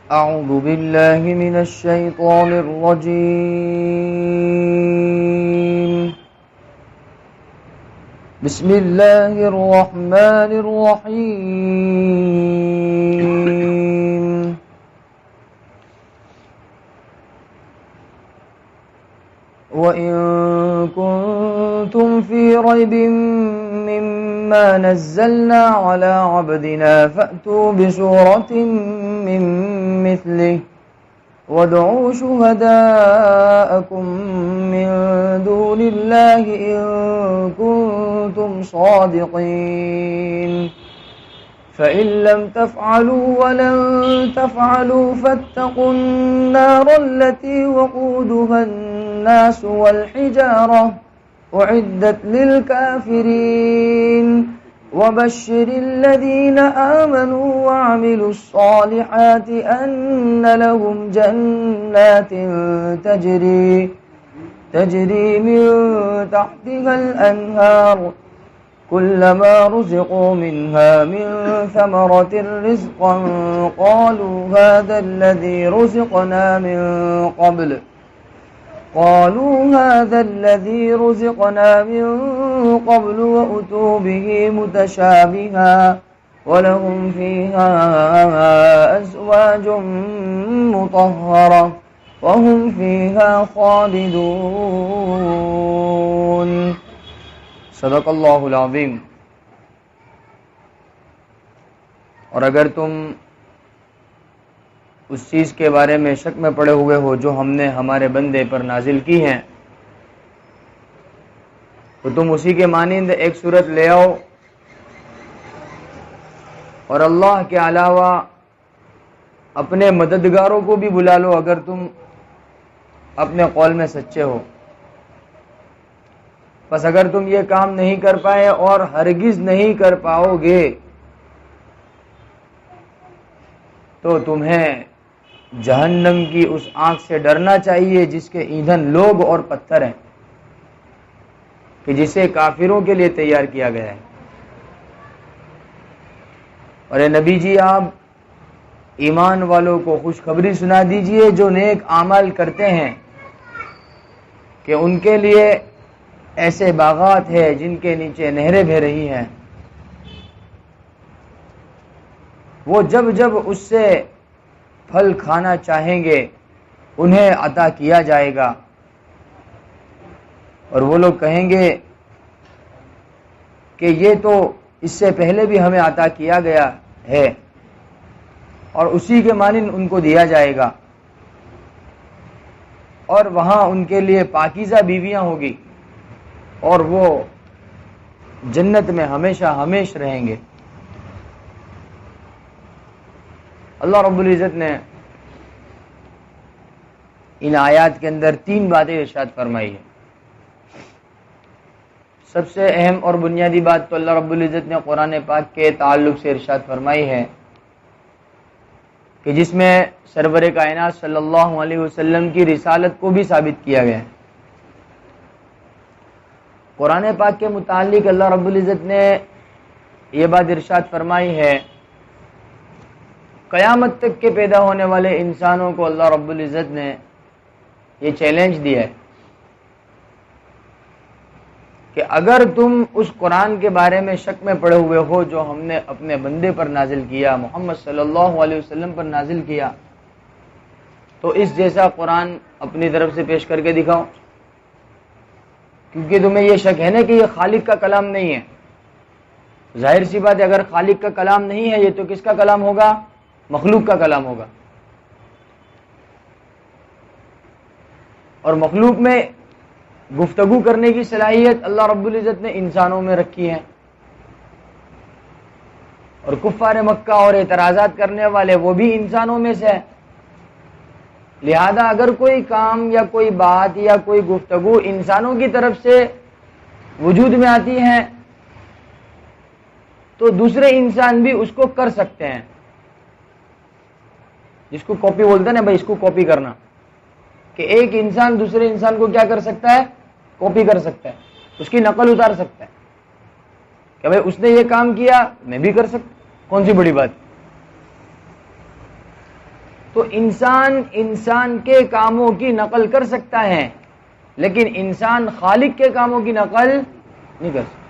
أعوذ بالله من الشيطان الرجيم. بسم الله الرحمن الرحيم. وإن كنتم في ريب مما نزلنا على عبدنا فأتوا بسورة من مثله وادعوا شهداءكم من دون الله إن كنتم صادقين فإن لم تفعلوا ولن تفعلوا فاتقوا النار التي وقودها الناس والحجارة أعدت للكافرين وبشر الذين آمنوا وعملوا الصالحات أن لهم جنات تجري من تحتها الأنهار كلما رزقوا منها من ثمرة رزقا قالوا هذا الذي رزقنا من قبل وأتوا به متشابها ولهم فيها أزواج مطهرة وهم فيها خالدون. صدق اللہ العظیم. اور اگر تم اس چیز کے بارے میں شک میں پڑے ہوئے ہو جو ہم نے ہمارے بندے پر نازل کی ہیں تو تم اسی کے مانند ایک صورت لے آؤ اور اللہ کے علاوہ اپنے مددگاروں کو بھی بلا لو اگر تم اپنے قول میں سچے ہو. بس اگر تم یہ کام نہیں کر پائے اور ہرگز نہیں کر پاؤ گے تو تمہیں جہنم کی اس آگ سے ڈرنا چاہیے جس کے ایندھن لوگ اور پتھر ہیں کہ جسے کافروں کے لیے تیار کیا گیا ہے. اور اے نبی جی آپ ایمان والوں کو خوشخبری سنا دیجئے جو نیک اعمال کرتے ہیں کہ ان کے لیے ایسے باغات ہیں جن کے نیچے نہریں بہہ رہی ہیں. وہ جب جب اس سے پھل کھانا چاہیں گے انہیں عطا کیا جائے گا اور وہ لوگ کہیں گے کہ یہ تو اس سے پہلے بھی ہمیں عطا کیا گیا ہے اور اسی کے مانند ان کو دیا جائے گا. اور وہاں ان کے لیے پاکیزہ بیویاں ہوگی اور وہ جنت میں ہمیشہ ہمیشہ رہیں گے. اللہ رب العزت نے ان آیات کے اندر 3 باتیں ارشاد فرمائی ہیں. سب سے اہم اور بنیادی بات تو اللہ رب العزت نے قرآن پاک کے تعلق سے ارشاد فرمائی ہے کہ جس میں سرور کائنات صلی اللہ علیہ وسلم کی رسالت کو بھی ثابت کیا گیا ہے. قرآن پاک کے متعلق اللہ رب العزت نے یہ بات ارشاد فرمائی ہے قیامت تک کے پیدا ہونے والے انسانوں کو اللہ رب العزت نے یہ چیلنج دیا ہے کہ اگر تم اس قرآن کے بارے میں شک میں پڑے ہوئے ہو جو ہم نے اپنے بندے پر نازل کیا محمد صلی اللہ علیہ وسلم پر نازل کیا تو اس جیسا قرآن اپنی طرف سے پیش کر کے دکھاؤ. کیونکہ تمہیں یہ شک ہے نا کہ یہ خالق کا کلام نہیں ہے. ظاہر سی بات ہے اگر خالق کا کلام نہیں ہے یہ تو کس کا کلام ہوگا؟ مخلوق کا کلام ہوگا. اور مخلوق میں گفتگو کرنے کی صلاحیت اللہ رب العزت نے انسانوں میں رکھی ہے اور کفار مکہ اور اعتراضات کرنے والے وہ بھی انسانوں میں سے ہے. لہذا اگر کوئی کام یا کوئی بات یا کوئی گفتگو انسانوں کی طرف سے وجود میں آتی ہے تو دوسرے انسان بھی اس کو کر سکتے ہیں. جس کو کاپی بولتے ہیں نا بھائی اس کو کاپی کرنا, کہ ایک انسان دوسرے انسان کو کیا کر سکتا ہے؟ کاپی کر سکتا ہے, اس کی نقل اتار سکتا ہے کہ بھائی اس نے یہ کام کیا میں بھی کر سکتا, کون سی بڑی بات. تو انسان کے کاموں کی نقل کر سکتا ہے، لیکن انسان خالق کے کاموں کی نقل نہیں کر سکتا۔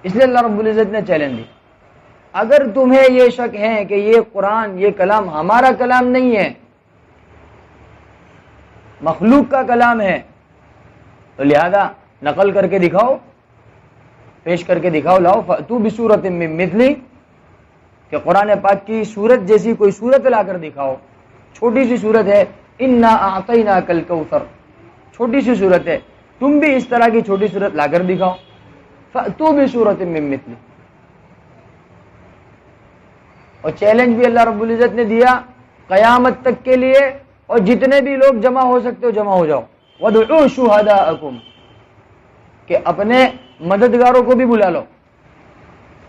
اس لیے اللہ رب العزت نے چیلنج دی، اگر تمہیں یہ شک ہے کہ یہ قرآن، یہ کلام ہمارا کلام نہیں ہے، مخلوق کا کلام ہے، تو لہذا نقل کر کے دکھاؤ، پیش کر کے دکھاؤ، لاؤ فأتوا بسورۃ من مثلہ، کہ قرآن پاک کی سورت جیسی کوئی سورت لا کر دکھاؤ۔ چھوٹی سی سورت ہے، انا اعطیناک الکوثر، چھوٹی سی سورت ہے، تم بھی اس طرح کی چھوٹی سورت لا کر دکھاؤ۔ فأتوا بسورۃ من مثلہ، اور چیلنج بھی اللہ رب العزت نے دیا قیامت تک کے لیے، اور جتنے بھی لوگ جمع ہو سکتے ہو جمع ہو جاؤ۔ وادعوا شہداءکم، کہ اپنے مددگاروں کو بھی بلا لو،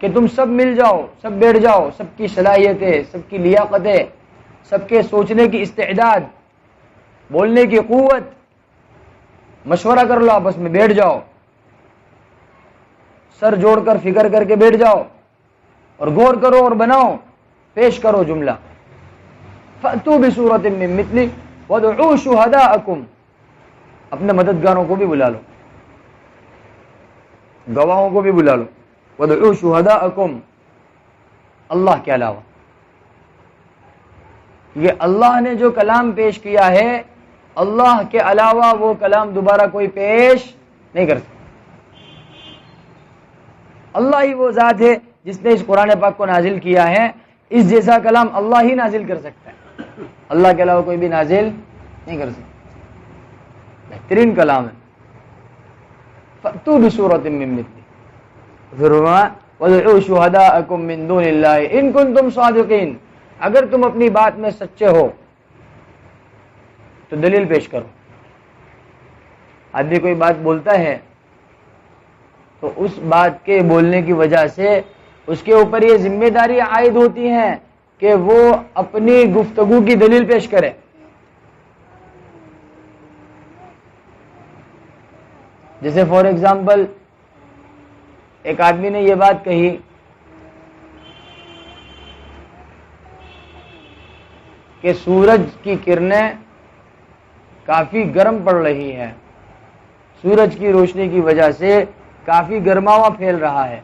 کہ تم سب مل جاؤ، سب بیٹھ جاؤ، سب کی صلاحیتیں، سب کی لیاقتیں، سب کے سوچنے کی استعداد، بولنے کی قوت، مشورہ کر لو، آپس میں بیٹھ جاؤ، سر جوڑ کر فکر کر کے بیٹھ جاؤ، اور غور کرو اور بناؤ، پیش کرو جملہ۔ فأتوا بسورۃ من مثلہ وادعوا شہداءکم، اپنے مددگاروں کو بھی بلا لو، گواہوں کو بھی بلا لو۔ وادعوا شہداءکم، اللہ کے علاوہ، یہ اللہ نے جو کلام پیش کیا ہے، اللہ کے علاوہ وہ کلام دوبارہ کوئی پیش نہیں کر سکتا۔ اللہ ہی وہ ذات ہے جس نے اس قرآن پاک کو نازل کیا ہے، اس جیسا کلام اللہ ہی نازل کر سکتا ہے، اللہ کے علاوہ کوئی بھی نازل نہیں کر سکتا۔ بہترین کلام ہے۔ فأتوا بسورۃ من مثلہ، پھر وادعوا شہداءکم من دون اللہ ان کنتم صادقین، اگر تم اپنی بات میں سچے ہو تو دلیل پیش کرو۔ آدمی کوئی بات بولتا ہے تو اس بات کے بولنے کی وجہ سے اس کے اوپر یہ ذمہ داری عائد ہوتی ہے کہ وہ اپنی گفتگو کی دلیل پیش کرے۔ جیسے فار ایگزامپل ایک آدمی نے یہ بات کہی کہ سورج کی کرنیں کافی گرم پڑ رہی ہیں، سورج کی روشنی کی وجہ سے کافی گرماوا پھیل رہا ہے۔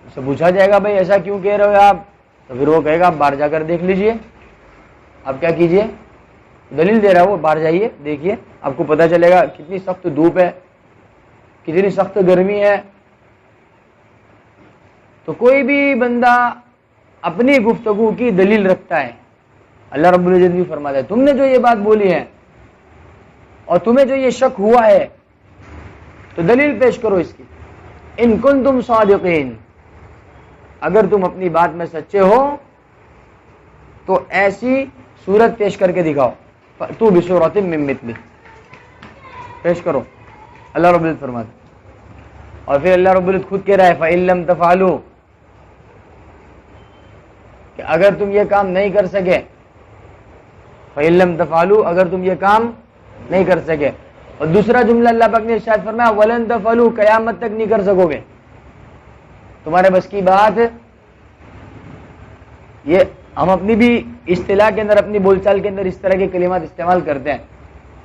اس سے پوچھا جائے گا بھائی ایسا کیوں کہہ رہے ہو آپ؟ تو پھر وہ کہے گا آپ باہر جا کر دیکھ لیجئے۔ آپ کیا کیجئے؟ دلیل دے رہا ہے وہ، باہر جائیے دیکھیے، آپ کو پتہ چلے گا کتنی سخت دھوپ ہے، کتنی سخت گرمی ہے۔ تو کوئی بھی بندہ اپنی گفتگو کی دلیل رکھتا ہے۔ اللہ رب العزت بھی فرماتا ہے تم نے جو یہ بات بولی ہے اور تمہیں جو یہ شک ہوا ہے تو دلیل پیش کرو اس کی۔ ان کنتم صادقین، اگر تم اپنی بات میں سچے ہو تو ایسی صورت پیش کر کے دکھاؤ۔ فأتوا بسورۃ من مثلہ، پیش کرو، اللہ رب العزت فرماتا ہے۔ اور پھر اللہ رب العزت خود کہہ رہا ہے فإن لم تفعلوا، کہ اگر تم یہ کام نہیں کر سکے، فإن لم تفعلوا، اگر تم یہ کام نہیں کر سکے۔ اور دوسرا جملہ اللہ پاک نے ارشاد فرمایا ولن تفعلوا، قیامت تک نہیں کر سکو گے، تمہارے بس کی بات۔ یہ ہم اپنی بھی اصطلاح کے اندر، اپنی بول چال کے اندر اس طرح کے کلمات استعمال کرتے ہیں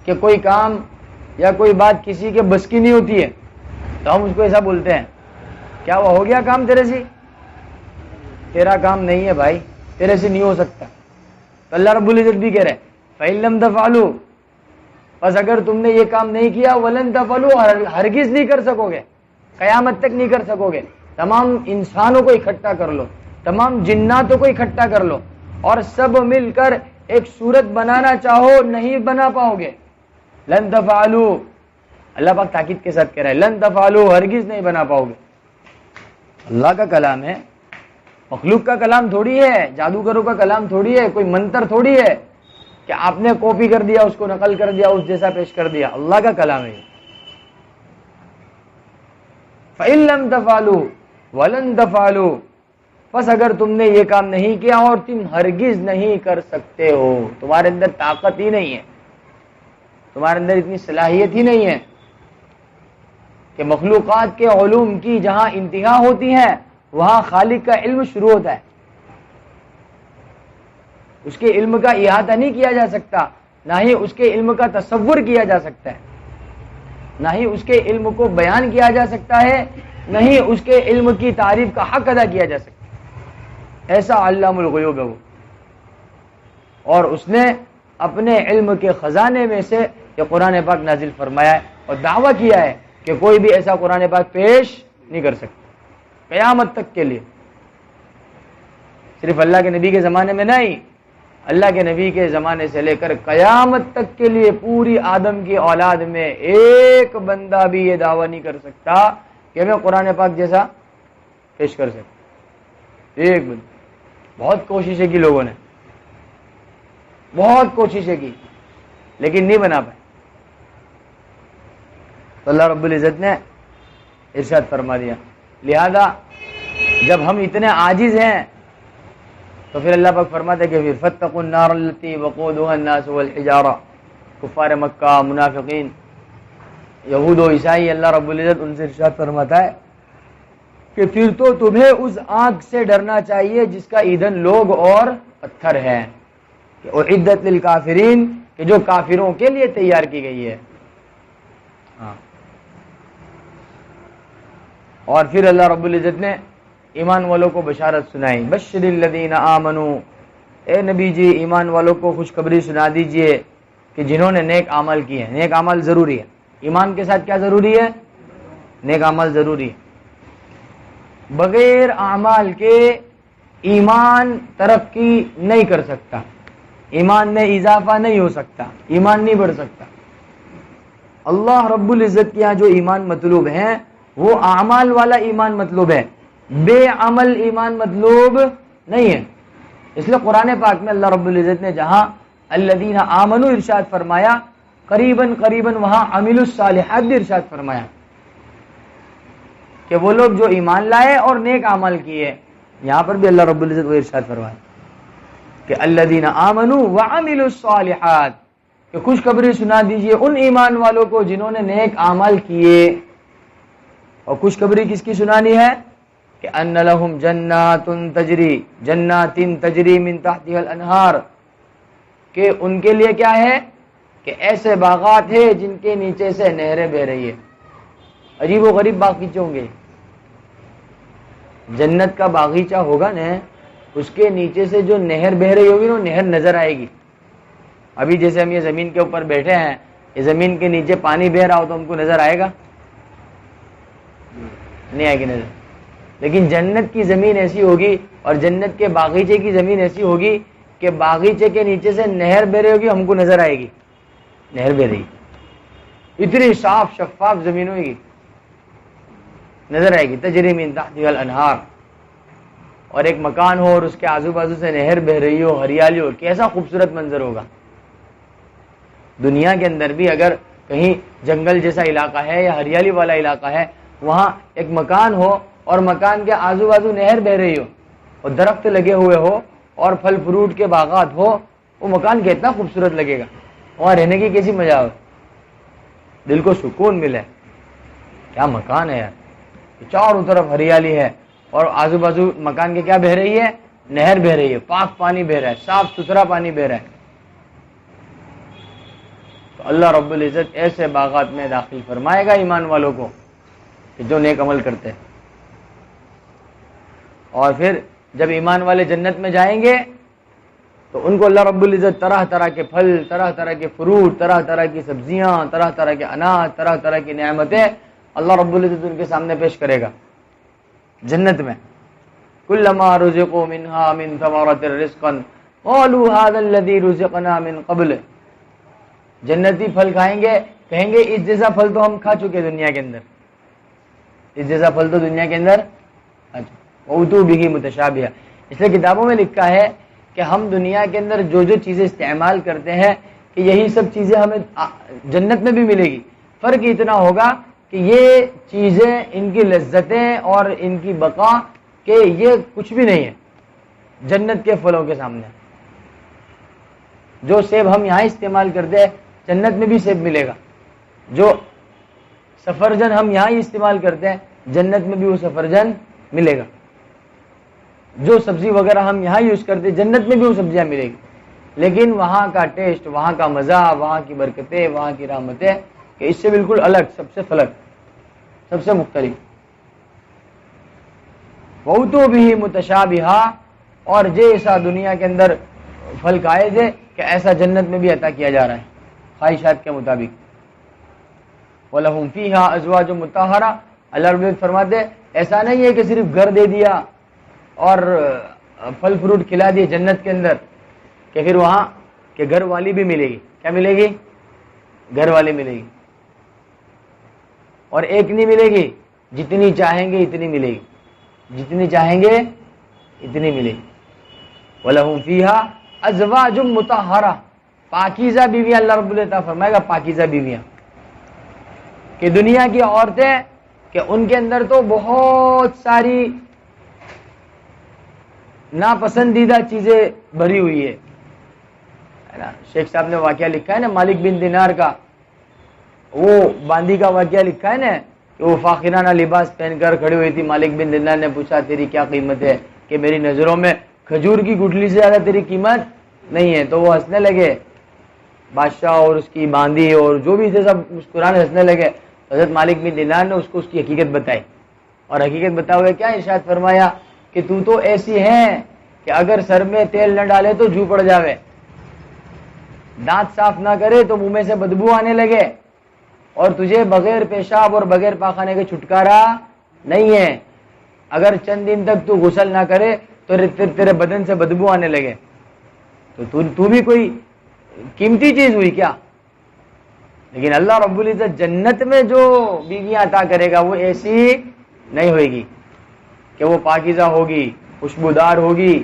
کہ کوئی کام یا کوئی بات کسی کے بس کی نہیں ہوتی ہے تو ہم اس کو ایسا بولتے ہیں، کیا وہ ہو گیا کام تیرے سے؟ تیرا کام نہیں ہے بھائی، تیرے سے نہیں ہو سکتا۔ تو اللہ رب العزت بھی کہہ رہے ہیں فإن لم تفعلوا، بس اگر تم نے یہ کام نہیں کیا، ولن تفعلوا، ہرگز نہیں کر سکو گے، قیامت تک نہیں کر سکو گے۔ تمام انسانوں کو اکٹھا کر لو، تمام جناتوں کو اکٹھا کر لو اور سب مل کر ایک صورت بنانا چاہو، نہیں بنا پاؤ گے۔ لن تفعلوا، اللہ پاک تاکید کے ساتھ کہہ رہا ہے لن تفعلوا، ہرگز نہیں بنا پاؤ گے۔ اللہ کا کلام ہے، مخلوق کا کلام تھوڑی ہے، جادوگروں کا کلام تھوڑی ہے، کوئی منتر تھوڑی ہے کہ آپ نے کاپی کر دیا، اس کو نقل کر دیا، اس جیسا پیش کر دیا۔ اللہ کا کلام ہے۔ فإن لم تفعلوا ولن تفعلوا، بس اگر تم نے یہ کام نہیں کیا اور تم ہرگز نہیں کر سکتے ہو، تمہارے اندر طاقت ہی نہیں ہے، تمہارے اندر اتنی صلاحیت ہی نہیں ہے کہ مخلوقات کے علوم کی جہاں انتہا ہوتی ہے وہاں خالق کا علم شروع ہوتا ہے. اس کے علم کا احاطہ نہیں کیا جا سکتا، نہ ہی اس کے علم کا تصور کیا جا سکتا ہے، نہ ہی اس کے علم کو بیان کیا جا سکتا ہے، نہ ہی اس کے علم کی تعریف کا حق ادا کیا جا سکتا ہے. ایسا علام الغیوب ہے وہ. اور اس نے اپنے علم کے خزانے میں سے یہ قرآن پاک نازل فرمایا ہے اور دعویٰ کیا ہے کہ کوئی بھی ایسا قرآن پاک پیش نہیں کر سکتا قیامت تک کے لیے. صرف اللہ کے نبی کے زمانے میں نہیں، اللہ کے نبی کے زمانے سے لے کر قیامت تک کے لیے پوری آدم کی اولاد میں ایک بندہ بھی یہ دعویٰ نہیں کر سکتا کہ میں قرآن پاک جیسا پیش کر سکتا. ایک بندہ. بہت کوششیں کی لوگوں نے، بہت کوششیں کی، لیکن نہیں بنا پائے. تو اللہ رب العزت نے ارشاد فرما دیا. لہذا جب ہم اتنے عاجز ہیں تو پھر اللہ پاک فرماتے ہیں کہ پھر فاتقوا النار التي وقودها الناس والحجارہ. کفار مکہ، منافقین، یہود و عیسائی، اللہ رب العزت ان سے ارشاد فرماتا ہے کہ پھر تو تمہیں اس آگ سے ڈرنا چاہیے جس کا ایندھن لوگ اور پتھر ہے. اعدت للکافرین، کہ جو کافروں کے لیے تیار کی گئی ہے. اور پھر اللہ رب العزت نے ایمان والوں کو بشارت سنائی. بشر الذین آمنوا، اے نبی جی ایمان والوں کو خوشخبری سنا دیجئے کہ جنہوں نے نیک اعمال کیے ہیں. نیک اعمال ضروری ہے. ایمان کے ساتھ کیا ضروری ہے؟ نیک اعمال ضروری ہے. بغیر اعمال کے ایمان ترقی نہیں کر سکتا، ایمان میں اضافہ نہیں ہو سکتا، ایمان نہیں بڑھ سکتا. اللہ رب العزت کے یہاں جو ایمان مطلوب ہے وہ اعمال والا ایمان مطلوب ہے، بے عمل ایمان مطلوب نہیں ہے. اس لیے قرآن پاک میں اللہ رب العزت نے جہاں الذین آمنوا ارشاد فرمایا، قریباً وہاں عملوا الصالحات بھی ارشاد فرمایا کہ وہ لوگ جو ایمان لائے اور نیک اعمال کیے. یہاں پر بھی اللہ رب العزت وہ ارشاد فرمایا کہ الذین آمنوا وعملوا الصالحات، کہ خوشخبری سنا دیجئے ان ایمان والوں کو جنہوں نے نیک اعمال کیے. اور خوشخبری کس کی سنانی ہے؟ کہ ان لہم جنات تجری من تحتها الانہار، کہ ان کے لیے کیا ہے؟ کہ ایسے باغات ہیں جن کے نیچے سے نہریں بہ رہی ہے. عجیب و غریب باغیچے ہوں گے. جنت کا باغیچہ ہوگا نا، اس کے نیچے سے جو نہر بہ رہی ہوگی نا، نہر نظر آئے گی. ابھی جیسے ہم یہ زمین کے اوپر بیٹھے ہیں، یہ زمین کے نیچے پانی بہ رہا ہو تو ہم کو نظر آئے گا؟ نہیں آئے گی نظر. لیکن جنت کی زمین ایسی ہوگی اور جنت کے باغیچے کی زمین ایسی ہوگی کہ باغیچے کے نیچے سے نہر بہ رہی ہوگی، ہم کو نظر آئے گی نہر بہ رہی. اتنی صاف شفاف زمین ہوگی، نظر آئے گی. تجری من تحتها الانہار. اور ایک مکان ہو اور اس کے آزو بازو سے نہر بہ رہی ہو، ہریالی ہو، کیسا خوبصورت منظر ہوگا. دنیا کے اندر بھی اگر کہیں جنگل جیسا علاقہ ہے یا ہریالی والا علاقہ ہے، وہاں ایک مکان ہو اور مکان کے آزو بازو نہر بہ رہی ہو اور درخت لگے ہوئے ہو اور پھل فروٹ کے باغات ہو، وہ مکان کتنا خوبصورت لگے گا. وہاں رہنے کی کیسی مزہ ہو، دل کو سکون ملے. کیا مکان ہے یار، چاروں طرف ہریالی ہے اور آزو بازو مکان کے کیا بہ رہی ہے؟ نہر بہ رہی ہے، پاک پانی بہ رہا ہے، صاف ستھرا پانی بہ رہا ہے. تو اللہ رب العزت ایسے باغات میں داخل فرمائے گا ایمان والوں کو کہ جو نیک عمل کرتے ہیں. اور پھر جب ایمان والے جنت میں جائیں گے تو ان کو اللہ رب العزت طرح طرح کے پھل، طرح طرح کے فروٹ، طرح طرح کی سبزیاں، طرح طرح کے اناج، طرح طرح کی نعمتیں اللہ رب العزت ان کے سامنے پیش کرے گا جنت میں. کلما رزقوا منها من ثمرۃ رزقا قالوا هذا الذي رزقنا من قبل. جنتی پھل کھائیں گے، کہیں گے اس جیسا پھل تو ہم کھا چکے دنیا کے اندر، اس جیسا پھل تو دنیا کے اندر اوتوا به متشابہا. اس لیے کتابوں میں لکھا ہے کہ ہم دنیا کے اندر جو جو چیزیں استعمال کرتے ہیں کہ یہی سب چیزیں ہمیں جنت میں بھی ملے گی. فرق اتنا ہوگا کہ یہ چیزیں، ان کی لذتیں اور ان کی بقا، کہ یہ کچھ بھی نہیں ہے جنت کے پھلوں کے سامنے. جو سیب ہم یہاں استعمال کرتے ہیں جنت میں بھی سیب ملے گا. جو سفرجن ہم یہاں ہی استعمال کرتے ہیں جنت میں بھی وہ سفرجن ملے گا. جو سبزی وغیرہ ہم یہاں یوز کرتے جنت میں بھی وہ سبزیاں ملے گی، لیکن وہاں کا ٹیسٹ، وہاں کا مزہ، وہاں کی برکتیں، وہاں کی رحمتیں کہ اس سے بالکل الگ، سب سے فلک، سب سے مختلف۔ وَأُوتُوا بِهِ مُتَشَابِهًا، اور جیسا دنیا کے اندر پھل کھائے تھے کہ ایسا جنت میں بھی عطا کیا جا رہا ہے خواہشات کے مطابق۔ وَلَهُمْ فِيهَا أَزْوَاجٌ مُطَهَّرَةٌ، اللہ رب العزت فرماتے ایسا نہیں ہے کہ صرف گھر دے دیا اور پھل فروٹ کھلا دیے جنت کے اندر کہ پھر وہاں کہ گھر والی بھی ملے گی۔ کیا ملے گی؟ گھر والی ملے گی، اور ایک نہیں ملے گی، جتنی چاہیں گے اتنی ملے گی، جتنی چاہیں گے اتنی ملے گی۔ وَلَهُمْ فِيهَا أَزْوَاجٌ مُطَهَّرَةٌ، پاکیزہ بیویاں، اللہ رب العزت فرمائے گا پاکیزہ بیویاں، کہ دنیا کی عورتیں کہ ان کے اندر تو بہت ساری ناپسندیدہ چیزیں بھری ہوئی ہے نا۔ شیخ صاحب نے واقعہ لکھا ہے نا مالک بن دینار کا، وہ باندی کا واقعہ لکھا ہے نا کہ وہ فاخرانہ لباس پہن کر کھڑی ہوئی تھی، مالک بن دینار نے پوچھا تیری کیا قیمت ہے؟ کہ میری نظروں میں کھجور کی گٹھلی سے زیادہ تیری قیمت نہیں ہے۔ تو وہ ہنسنے لگے، بادشاہ اور اس کی باندی اور جو بھی تھے سب مسکرانے ہنسنے لگے۔ حضرت مالک بن دینار نے اس کو اس کی حقیقت بتائی، اور حقیقت بتا ہوئے کیا ارشاد فرمایا کہ تو ایسی ہے کہ اگر سر میں تیل نہ ڈالے تو جو پڑ جاوے، دانت صاف نہ کرے تو منہ میں سے بدبو آنے لگے، اور تجھے بغیر پیشاب اور بغیر پاخانے کے چھٹکارا نہیں ہے، اگر چند دن تک تو غسل نہ کرے تو تیرے بدن سے بدبو آنے لگے، تو بھی کوئی قیمتی چیز ہوئی کیا؟ لیکن اللہ رب العزت جنت میں جو بیویاں عطا کرے گا وہ ایسی نہیں ہوئے گی کہ وہ پاکیزہ ہوگی، خوشبودار ہوگی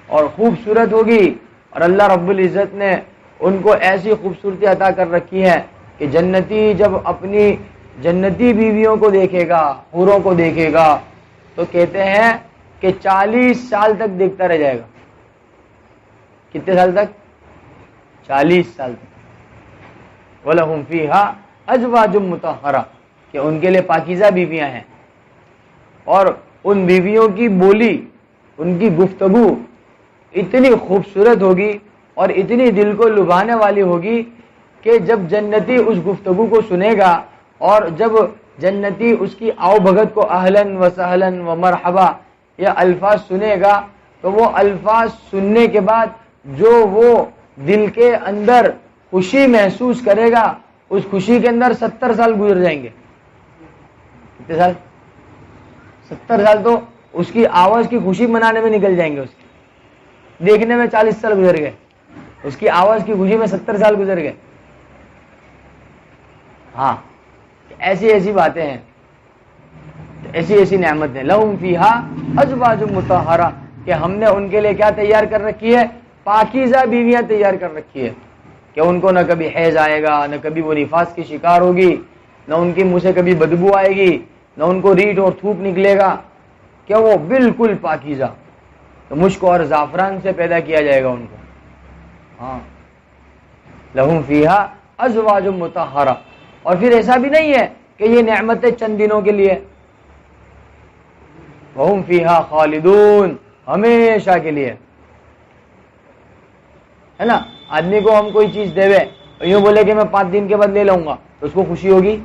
اور خوبصورت ہوگی، اور اللہ رب العزت نے ان کو ایسی خوبصورتی عطا کر رکھی ہے کہ جنتی جب اپنی جنتی بیویوں کو دیکھے گا، حوروں کو دیکھے گا، تو کہتے ہیں کہ 40 سال تک دیکھتا رہ جائے گا۔ کتنے سال تک؟ 40 سال تک۔ وَلَهُمْ فِيهَا أَزْوَاجٌ مُطَهَّرَةٌ، کہ ان کے لیے پاکیزہ بیویاں ہیں، اور ان بیویوں کی بولی، ان کی گفتگو اتنی خوبصورت ہوگی اور اتنی دل کو لبھانے والی ہوگی کہ جب جنتی اس گفتگو کو سنے گا اور جب جنتی اس کی آؤ بھگت کو اہلاً و سہلاً و مرحبا یہ الفاظ سنے گا، تو وہ الفاظ سننے کے بعد جو وہ دل کے اندر خوشی محسوس کرے گا، اس خوشی کے اندر 70 سال گزر جائیں گے۔ کتنے سال؟ 70 سال تو اس کی آواز کی خوشی منانے میں نکل جائیں گے، اس کی دیکھنے میں 40 سال گزر گئے، اس کی آواز کی خوشی میں 70 سال گزر گئے۔ ہاں، ایسی ایسی باتیں ہیں، ایسی ایسی نعمت ہے۔ لَهُمْ فِيهَا أَزْوَاجٌ مُطَهَّرَةٌ، کہ ہم نے ان کے لیے کیا تیار کر رکھی ہے؟ پاکیزہ بیویاں تیار کر رکھی ہے، کہ ان کو نہ کبھی حیض آئے گا، نہ کبھی وہ نفاس کی شکار ہوگی، نہ ان کے منہ سے کبھی بدبو آئے گی، نہ ان کو ریٹ اور تھوک نکلے گا، کہ وہ بالکل پاکیزہ، تو مشک اور زعفران سے پیدا کیا جائے گا ان کو۔ ہاں، لَهُمْ فِيهَا أَزْوَاجٌ مُطَهَّرَةٌ، اور پھر ایسا بھی نہیں ہے کہ یہ نعمتیں چند دنوں کے لیے، وَهُمْ فِيهَا خَالِدُونَ، ہمیشہ کے لیے، ہے نا۔ آدمی کو ہم کوئی چیز دے اور یوں بولے کہ میں 5 دن کے بعد لے لوں گا، تو اس کو خوشی ہوگی؟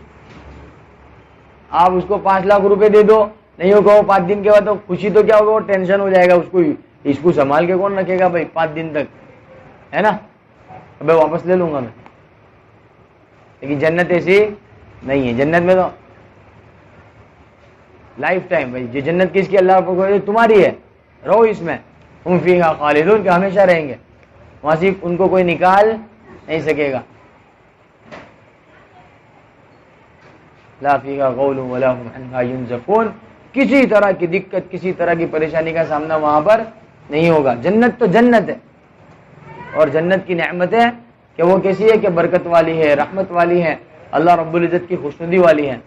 آپ اس کو 5 لاکھ روپے دے دو، نہیں ہوگا 5 دن کے بعد، تو خوشی تو کیا ہوگا، وہ ٹینشن ہو جائے گا، اس کو سنبھال کے کون رکھے گا بھائی 5 دن تک، ہے نا، ابھی واپس لے لوں گا میں۔ لیکن جنت ایسی نہیں ہے، جنت میں تو لائف ٹائم، بھائی یہ جنت کس کی؟ اللہ کو تمہاری ہے، رہو اس میں، ہم فیہا خالدون، کہ ہمیشہ رہیں گے وہاں سے، ان کو کوئی نکال نہیں سکے گا۔ لا فیہا غول ولا هم عنہا ینزفون، کسی طرح کی دقت، کسی طرح کی پریشانی کا سامنا وہاں پر نہیں ہوگا۔ جنت تو جنت ہے، اور جنت کی نعمتیں کہ وہ کیسی ہے کہ برکت والی ہے، رحمت والی ہے، اللہ رب العزت کی خوشنودی والی ہے۔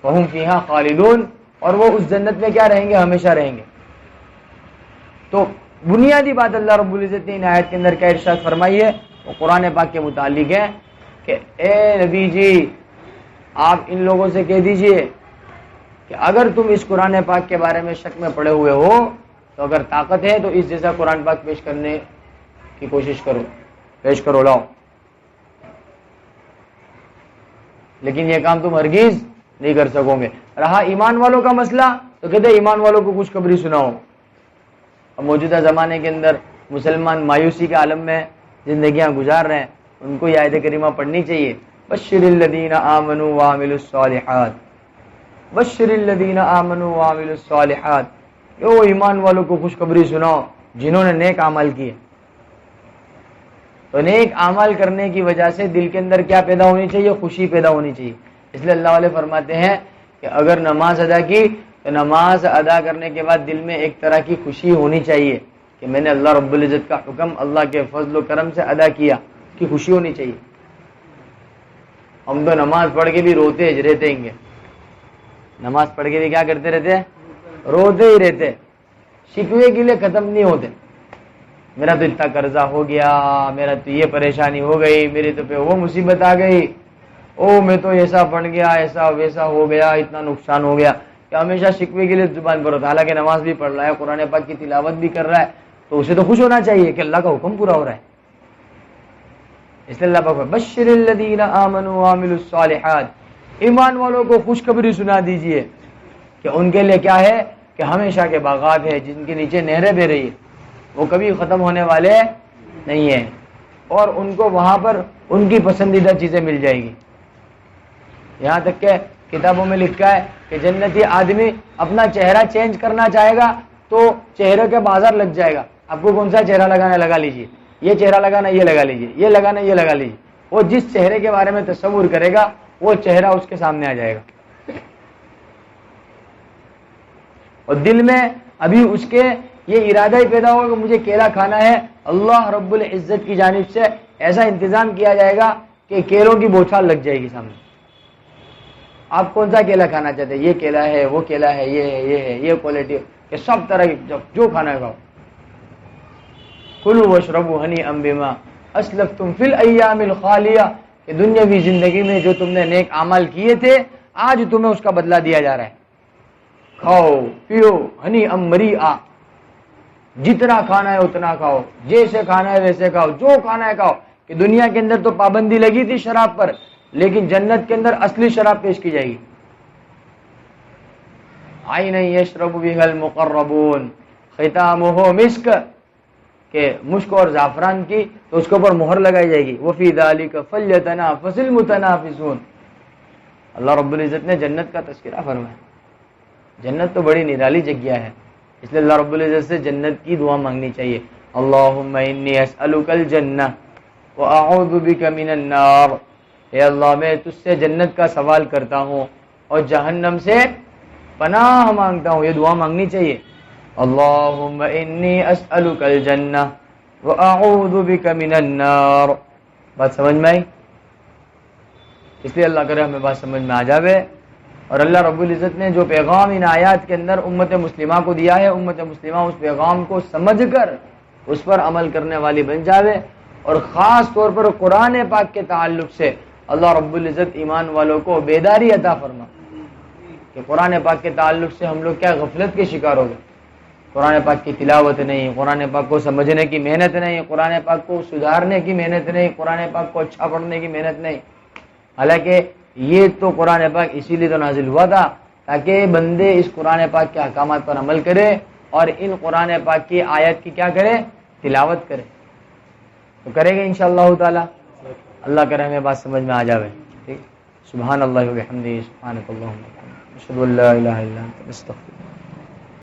وہم فیہا خالدون، اور وہ اس جنت میں کیا رہیں گے؟ ہمیشہ رہیں گے۔ تو بنیادی بات اللہ رب العزت نے ان آیت کے اندر کیا ارشاد فرمائی ہے، وہ قرآن پاک کے متعلق ہے کہ اے نبی جی، آپ ان لوگوں سے کہہ دیجئے کہ اگر تم اس قرآن پاک کے بارے میں شک میں پڑے ہوئے ہو تو اگر طاقت ہے تو اس جیسا قرآن پاک پیش کرنے کی کوشش کرو، پیش کرو، لاؤ، لیکن یہ کام تم ہرگز نہیں کر سکو گے۔ رہا ایمان والوں کا مسئلہ تو کہتے ہیں ایمان والوں کو خوشخبری سناؤ۔ اب موجودہ زمانے کے اندر مسلمان مایوسی کے عالم میں زندگیاں گزار رہے ہیں، ان کو یہ آیت کریمہ پڑھنی چاہیے، بشر الذین آمنوا وعملوا الصالحات، بشر الذین آمنوا وعملوا الصالحات، کہ وہ ایمان والوں کو خوشخبری سناؤ جنہوں نے نیک اعمال کیے۔ تو نیک اعمال کرنے کی وجہ سے دل کے اندر کیا پیدا ہونی چاہیے؟ خوشی پیدا ہونی چاہیے۔ اس لیے اللہ والے فرماتے ہیں کہ اگر نماز ادا کی تو نماز ادا کرنے کے بعد دل میں ایک طرح کی خوشی ہونی چاہیے کہ میں نے اللہ رب العزت کا حکم اللہ کے فضل و کرم سے ادا کیا، کی خوشی ہونی چاہیے۔ ہم تو نماز پڑھ کے بھی روتے رہتے ہیں گے، نماز پڑھ کے بھی کیا کرتے رہتے ہیں؟ روتے ہی رہتے، شکوے کے لیے ختم نہیں ہوتے۔ میرا تو اتنا قرضہ ہو گیا، میرا تو یہ پریشانی ہو گئی، میرے تو پہ وہ مصیبت آ گئی، او میں تو ایسا بن گیا، ایسا ویسا ہو گیا، اتنا نقصان ہو گیا، کہ ہمیشہ شکوے کے لیے زبان پر ہوتا ہے۔ حالانکہ نماز بھی پڑھ رہا ہے، قرآن پاک کی تلاوت بھی کر رہا ہے، تو اسے تو خوش ہونا چاہیے کہ اللہ کا حکم پورا ہو رہا ہے۔ اس لیے اللہ پاک بشر الذین آمنوا وعملوا الصالحات، ایمان والوں کو خوشخبری سنا دیجئے کہ ان کے لیے کیا ہے؟ کہ ہمیشہ کے باغات ہیں جن کے نیچے نہریں بہ رہی ہے، وہ کبھی ختم ہونے والے نہیں ہیں، اور ان کو وہاں پر ان کی پسندیدہ چیزیں مل جائے گی۔ یہاں تک کہ کتابوں میں لکھا ہے کہ جنتی آدمی اپنا چہرہ چینج کرنا چاہے گا تو چہرے کے بازار لگ جائے گا، آپ کو کون سا چہرہ لگانا ہے لگا لیجیے، یہ چہرہ لگانا یہ لگا لیجیے، یہ لگانا یہ لگا لیجیے۔ وہ جس چہرے کے بارے میں تصور کرے گا وہ چہرہ اس کے سامنے آ جائے گا، اور دل میں ابھی اس کے یہ ارادہ ہی پیدا ہوگا کہ مجھے کیلا کھانا ہے، اللہ رب العزت کی جانب سے ایسا انتظام کیا جائے گا کہ کیلوں کی بوچھال لگ جائے گی سامنے۔ آپ کون سا کیلا کھانا چاہتے ہیں؟ یہ کیلا ہے، وہ کیلا ہے، یہ ہے، یہ ہے، یہ کوالٹی کہ سب طرح کی جو کھانا ہے کھاؤ۔ کلوا واشربوا ہنیئا بما اسلفتم فی الایام الخالیہ، کہ دنیاوی زندگی میں جو تم نے نیک اعمال کیے تھے آج تمہیں اس کا بدلہ دیا جا رہا ہے۔ کھاؤ پیو ہنیئا مریئا، جتنا کھانا ہے اتنا کھاؤ، جیسے کھانا ہے ویسے کھاؤ، جو کھانا ہے کھاؤ۔ کہ دنیا کے اندر تو پابندی لگی تھی شراب پر، لیکن جنت کے اندر اصلی شراب پیش کی جائے گی۔ عین یشرب بها المقربون ختامہ مسک، کہ مشک اور زعفران کی تو اس کے اوپر مہر لگائی جائے گی۔ وفی ذلک فلیتنافس المتنافسون، اللہ رب العزت نے جنت کا تذکرہ فرمایا۔ جنت تو بڑی نرالی جگہ ہے، اس لیے اللہ رب العزت سے جنت کی دعا مانگنی چاہیے۔ اللہم انی اسألک الجنہ واعوذ بک من النار، اے اللہ میں تجھ سے جنت کا سوال کرتا ہوں اور جہنم سے پناہ مانگتا ہوں، یہ دعا مانگنی چاہیے۔ اللہم انی اسألک الجنہ واعوذ بک من النار۔ بات سمجھ میں آئی؟ اس لیے اللہ کرے ہمیں بات سمجھ میں آ جاوے، اور اللہ رب العزت نے جو پیغام ان آیات کے اندر امت مسلمہ کو دیا ہے، امت مسلمہ اس پیغام کو سمجھ کر اس پر عمل کرنے والی بن جاوے، اور خاص طور پر قرآن پاک کے تعلق سے اللہ رب العزت ایمان والوں کو بیداری عطا فرما، کہ قرآن پاک کے تعلق سے ہم لوگ کیا غفلت کے شکار ہو گئے، قرآن پاک کی تلاوت نہیں، قرآن پاک کو سمجھنے کی محنت نہیں، قرآن پاک کو سدھارنے کی محنت نہیں، قرآن پاک کو اچھا پڑھنے کی محنت نہیں۔ حالانکہ یہ تو قرآن پاک اسی لیے تو نازل ہوا تھا تاکہ بندے اس قرآن پاک کے احکامات پر عمل کرے اور ان قرآن پاک کی آیت کی کیا کرے؟ تلاوت کرے۔ تو کرے گے انشاءاللہ تعالی، اللہ کرے ہمیں بات سمجھ میں آ جاوے۔ ٹھیک، سبحان اللہ و بحمدہ، سبحانک اللہم و بحمدک، اشہد ان لا الہ الا انت، استغفرک۔